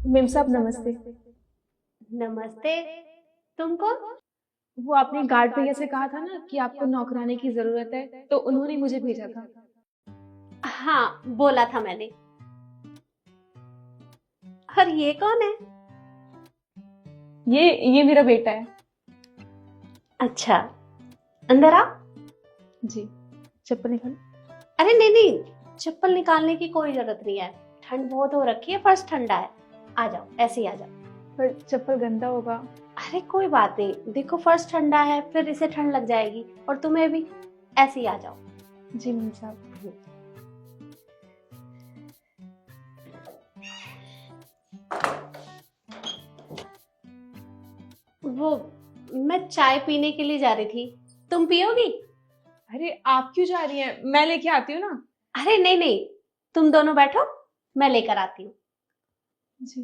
Ma'am साहब नमस्ते। नमस्ते। तुम कौन? वो आपने गार्ड भैया से कहा था ना कि आपको नौकरानी की जरूरत है, तो उन्होंने मुझे भेजा था। हाँ, बोला था मैंने। और ये कौन है? ये मेरा बेटा है। अच्छा, अंदर आ। जी। चप्पल निकालो। अरे नहीं नहीं, चप्पल निकालने की कोई जरूरत नहीं है। ठंड बहुत हो रखी है, फर्श ठंडा है। आ जाओ, ऐसे ही आ जाओ। पर चप्पल गंदा होगा। अरे कोई बात नहीं, देखो फर्श ठंडा है, फिर इसे ठंड लग जाएगी और तुम्हें भी। ऐसे ही आ जाओ। जी मेम साहब। वो, मैं चाय पीने के लिए जा रही थी। तुम पियोगी? अरे आप क्यों जा रही हैं? मैं लेके आती हूँ ना। अरे नहीं नहीं, तुम दोनों बैठो, मैं लेकर आती हूँ। जी।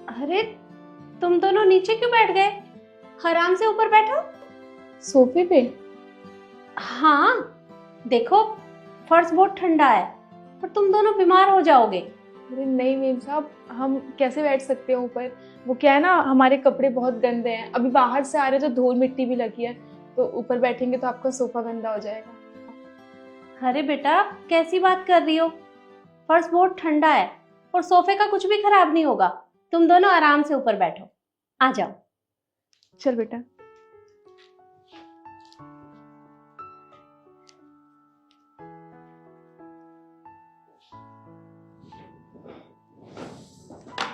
अरे, तुम दोनों नीचे क्यों बैठ गए? आराम से ऊपर बैठो। सोफे पे। हाँ, देखो फर्श बहुत ठंडा है और तुम दोनों बीमार हो जाओगे। अरे नहीं मेम साहब, हम कैसे बैठ सकते हैं ऊपर? वो क्या है ना, हमारे कपड़े बहुत गंदे हैं, अभी बाहर से आ रहे तो धूल मिट्टी भी लगी है, तो ऊपर बैठेंगे तो आपका सोफा गंदा हो जाएगा। अरे बेटा, कैसी बात कर रही हो? फर्श बहुत ठंडा है और सोफे का कुछ भी खराब नहीं होगा। तुम दोनों आराम से ऊपर बैठो। आ जाओ। चल बेटा।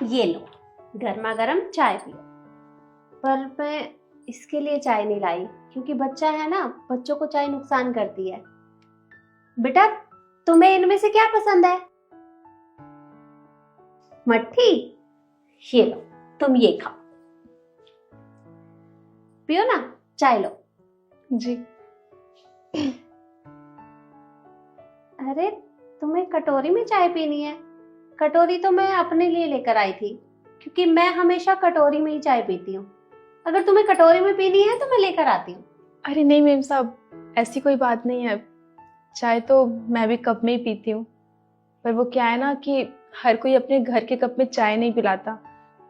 ये लो, गर्मा गर्म चाय पियो। पर मैं इसके लिए चाय नहीं लाई, क्योंकि बच्चा है ना, बच्चों को चाय नुकसान करती है। बेटा, तुम्हें इनमें से क्या पसंद है? मट्ठी? ये लो, तुम ये खाओ। पियो ना, चाय लो। जी। अरे, तुम्हें कटोरी में चाय पीनी है? कटोरी तो मैं अपने लिए लेकर आई थी, क्योंकि मैं हमेशा कटोरी में ही चाय पीती हूँ। अगर तुम्हें कटोरी में पीनी है तो मैं लेकर आती हूँ। अरे नहीं मेम साहब, ऐसी कोई बात नहीं है। चाय तो मैं भी कप में ही पीती हूँ, पर वो क्या है ना कि हर कोई अपने घर के कप में चाय नहीं पिलाता,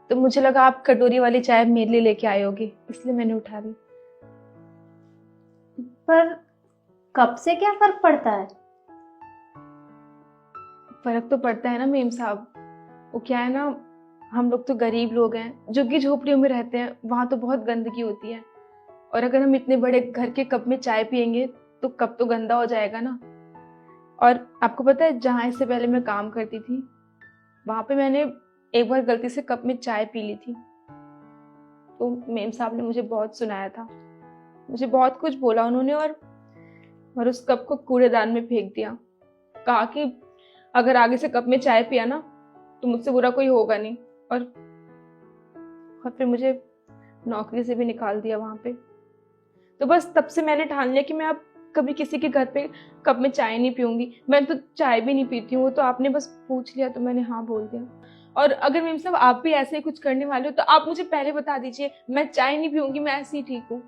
तो मुझे लगा आप कटोरी वाली चाय मेरे लिए लेके आए होगी, इसलिए मैंने उठा ली। पर कप से क्या फर्क पड़ता है? फर्क तो पड़ता है ना मेम साहब। वो क्या है ना, हम लोग तो गरीब लोग हैं, झुग्गी झोपड़ियों में रहते हैं, वहां तो बहुत गंदगी होती है, और अगर हम इतने बड़े घर के कप में चाय पियेंगे तो कप तो गंदा हो जाएगा ना। और आपको पता है, जहाँ इससे पहले मैं काम करती थी, वहां पे मैंने एक बार गलती से कप में चाय पी ली थी, तो मेम साहब ने मुझे बहुत सुनाया था, मुझे बहुत कुछ बोला उन्होंने, और उस कप को कूड़ेदान में फेंक दिया। कहा कि अगर आगे से कप में चाय पिया ना तो मुझसे बुरा कोई होगा नहीं, और फिर मुझे नौकरी से भी निकाल दिया वहां पे। तो बस तब से मैंने ठान लिया कि मैं अब कभी किसी के घर पे कप में चाय नहीं पीऊंगी। मैं तो चाय भी नहीं पीती हूँ, वो तो आपने बस पूछ लिया तो मैंने हाँ बोल दिया। और अगर मेम साहब आप भी ऐसे ही कुछ करने वाले हो तो आप मुझे पहले बता दीजिए, मैं चाय नहीं पीऊंगी, मैं ऐसे ही ठीक हूँ।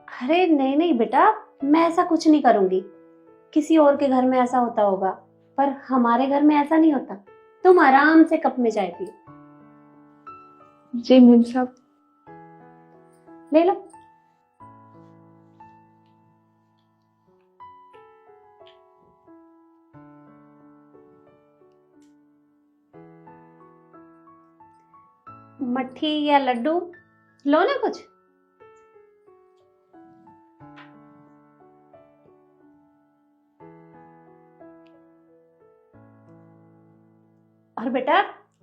अरे नहीं नहीं बेटा, मैं ऐसा कुछ नहीं करूंगी। किसी और के घर में ऐसा होता होगा, पर हमारे घर में ऐसा नहीं होता। तुम आराम से कप में चाय पियो। जी मेम साहब। ले लो। मट्ठी या लड्डू लो ना कुछ। और बेटा,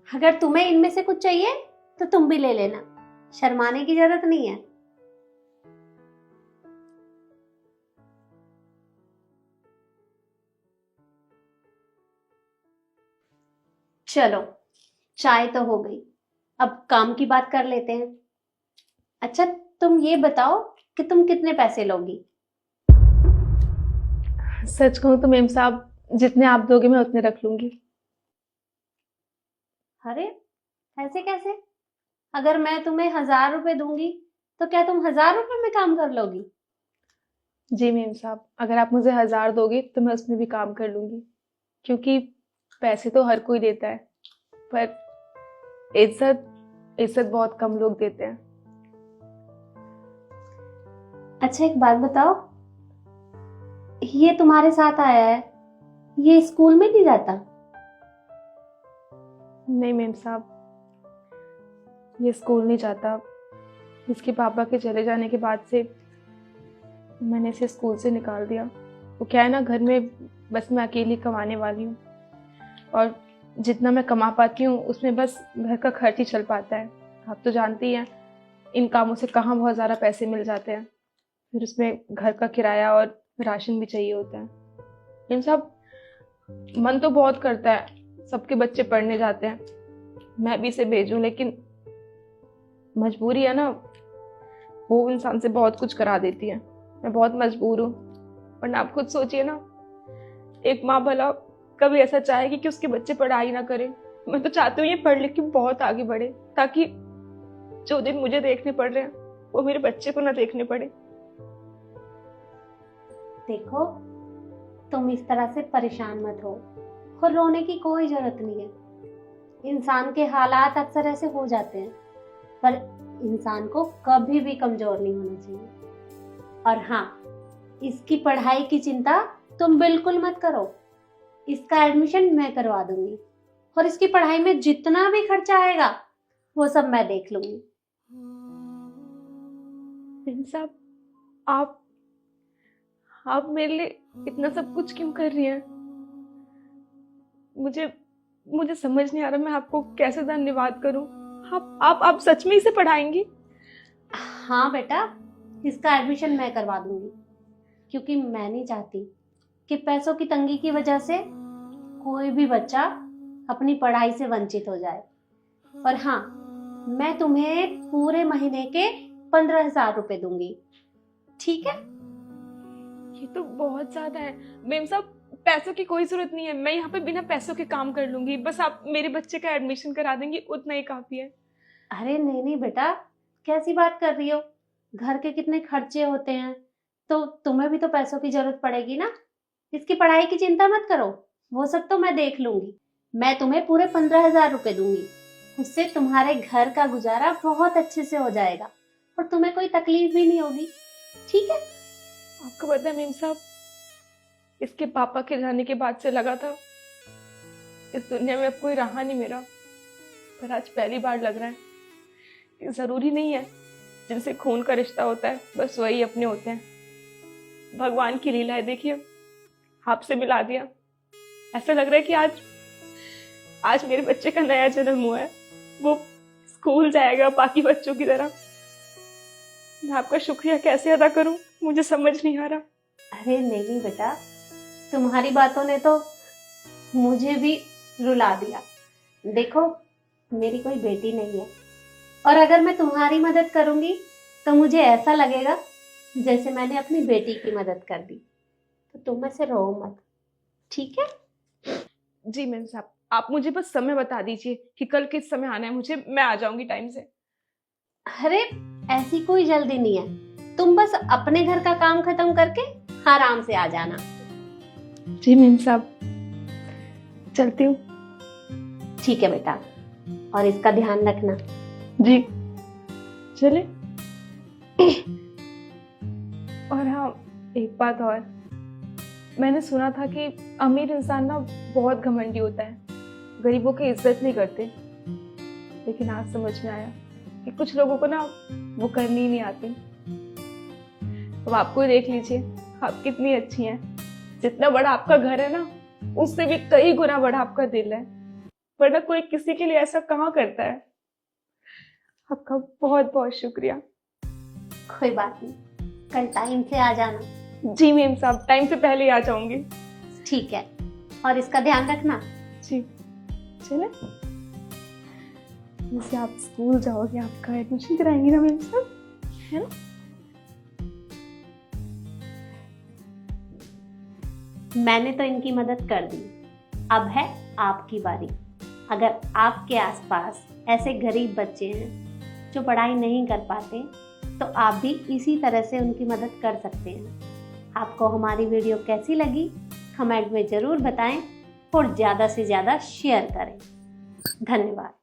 अगर तुम्हें इनमें से कुछ चाहिए तो तुम भी ले लेना, शर्माने की जरूरत नहीं है। चलो, चाय तो हो गई, अब काम की बात कर लेते हैं। अच्छा, तुम ये बताओ कि तुम कितने पैसे लोगी। सच कहूँ तो मेम साहब, जितने आप दोगे मैं उतने रख लूंगी। अरे ऐसे कैसे? अगर मैं तुम्हें 1,000 रुपए दूंगी तो क्या तुम 1,000 रुपए में काम कर लोगी? जी मेम साहब, अगर आप मुझे 1000 दोगे तो मैं उसमें भी काम कर लूंगी, क्योंकि पैसे तो हर कोई देता है, पर इज्जत इज्जत बहुत कम लोग देते हैं। अच्छा एक बात बताओ, ये तुम्हारे साथ आया है, ये स्कूल में नहीं जाता? नहीं मेम साहब, ये स्कूल नहीं जाता। इसके पापा के चले जाने के बाद से मैंने इसे स्कूल से निकाल दिया। वो क्या है ना, घर में बस मैं अकेली कमाने वाली हूँ, और जितना मैं कमा पाती हूँ उसमें बस घर का खर्च ही चल पाता है। आप तो जानती ही हैं, इन कामों से कहाँ बहुत ज़्यादा पैसे मिल जाते हैं, फिर उसमें घर का किराया और राशन भी चाहिए होता है। इन सब मन तो बहुत करता है, सबके बच्चे पढ़ने जाते हैं, मैं भी इसे भेजूं, लेकिन मजबूरी है ना, वो इंसान से बहुत कुछ करा देती है। मैं बहुत मजबूर हूँ। वरना आप खुद सोचिए ना, एक माँ भला कभी ऐसा चाहेगी कि उसके बच्चे पढ़ाई ना करें? मैं तो चाहती हूँ ये पढ़ लिख के बहुत आगे बढ़े, ताकि जो दिन मुझे देखने पड़ रहे हैं वो मेरे बच्चे को ना देखने पड़े। देखो, तुम इस तरह से परेशान मत हो, और रोने की कोई जरूरत नहीं है। इंसान के हालात अक्सर ऐसे हो जाते हैं, पर इंसान को कभी भी कमजोर नहीं होना चाहिए। और हाँ, इसकी पढ़ाई की चिंता तुम बिल्कुल मत करो। इसका एडमिशन मैं करवा दूंगी, और इसकी पढ़ाई में जितना भी खर्चा आएगा वो सब मैं देख लूंगी। मेम साहब, आप मेरे लिए इतना सब कुछ क्यों कर रही हैं? मुझे मुझे समझ नहीं आ रहा मैं आपको कैसे धन्यवाद करूं। आप सच में इसे पढ़ाएंगी? हाँ बेटा, इसका एडमिशन मैं करवा दूंगी, क्योंकि मैं नहीं चाहती कि पैसों की तंगी की वजह से कोई भी बच्चा अपनी पढ़ाई से वंचित हो जाए। और हाँ, मैं तुम्हें पूरे महीने के 15,000 रुपए दूंगी, ठीक है? ये तो बहुत ज्यादा है मेम साहब। पैसों की कोई जरूरत नहीं है, मैं यहाँ पे बिना पैसों के काम कर लूंगी। बस आप मेरे बच्चे का एडमिशन करा देंगी, उतना ही काफी है। अरे नहीं नहीं बेटा, कैसी बात कर रही हो? घर के कितने खर्चे होते हैं, तो तुम्हें भी तो पैसों की जरूरत पड़ेगी ना। इसकी पढ़ाई की चिंता मत करो, वो सब तो मैं देख लूंगी। मैं तुम्हें पूरे 15,000 रुपए दूंगी, उससे तुम्हारे घर का गुजारा बहुत अच्छे से हो जाएगा, और तुम्हें कोई तकलीफ भी नहीं होगी, ठीक है? आपको पता है मेम साहब, इसके पापा के जाने के बाद से लगा था इस दुनिया में अब कोई रहा नहीं मेरा, पर आज पहली बार लग रहा है कि जरूरी नहीं है जिनसे खून का रिश्ता होता है बस वही अपने होते हैं। भगवान की लीला है, देखिए आपसे मिला दिया। ऐसा लग रहा है कि आज मेरे बच्चे का नया जन्म हुआ है, वो स्कूल जाएगा बाकी बच्चों की तरह। मैं आपका शुक्रिया कैसे अदा करूं, मुझे समझ नहीं आ रहा। अरे नहीं बेटा, तुम्हारी बातों ने तो मुझे भी रुला दिया। देखो, मेरी कोई बेटी नहीं है, और अगर मैं तुम्हारी मदद करूंगी तो मुझे ऐसा लगेगा जैसे मैंने अपनी बेटी की मदद कर दी। तो तुम ऐसे रो मत, ठीक है? जी मैम साहब, आप मुझे बस समय बता दीजिए कि कल किस समय आना है मुझे, मैं आ जाऊंगी टाइम से। अरे ऐसी कोई जल्दी नहीं है, तुम बस अपने घर का काम खत्म करके आराम से आ जाना। जी मैम साहब, चलती हूँ। ठीक है बेटा, और इसका ध्यान रखना। जी चले। और हाँ, एक बात और, मैंने सुना था कि अमीर इंसान ना बहुत घमंडी होता है, गरीबों की इज्जत नहीं करते। लेकिन आज समझ में आया कि कुछ लोगों को ना वो करनी ही नहीं आती। अब आपको ही देख लीजिए, आप कितनी अच्छी हैं। जितना बड़ा आपका घर है ना, उससे भी कई गुना बड़ा आपका दिल है, वरना कोई किसी के लिए ऐसा कहाँ करता है। आपका बहुत बहुत शुक्रिया। कोई बात नहीं, कल टाइम से आ जाना। जी मेम साहब, टाइम से पहले ही आ जाऊंगी। ठीक है, और इसका ध्यान रखना। जी चले। वैसे आप स्कूल जाओगे, आपका एडमिशन कराएंगी ना मेम साहब, है ना? मैंने तो इनकी मदद कर दी, अब है आपकी बारी। अगर आपके आसपास ऐसे गरीब बच्चे हैं जो पढ़ाई नहीं कर पाते, तो आप भी इसी तरह से उनकी मदद कर सकते हैं। आपको हमारी वीडियो कैसी लगी कमेंट में ज़रूर बताएं और ज़्यादा से ज़्यादा शेयर करें। धन्यवाद।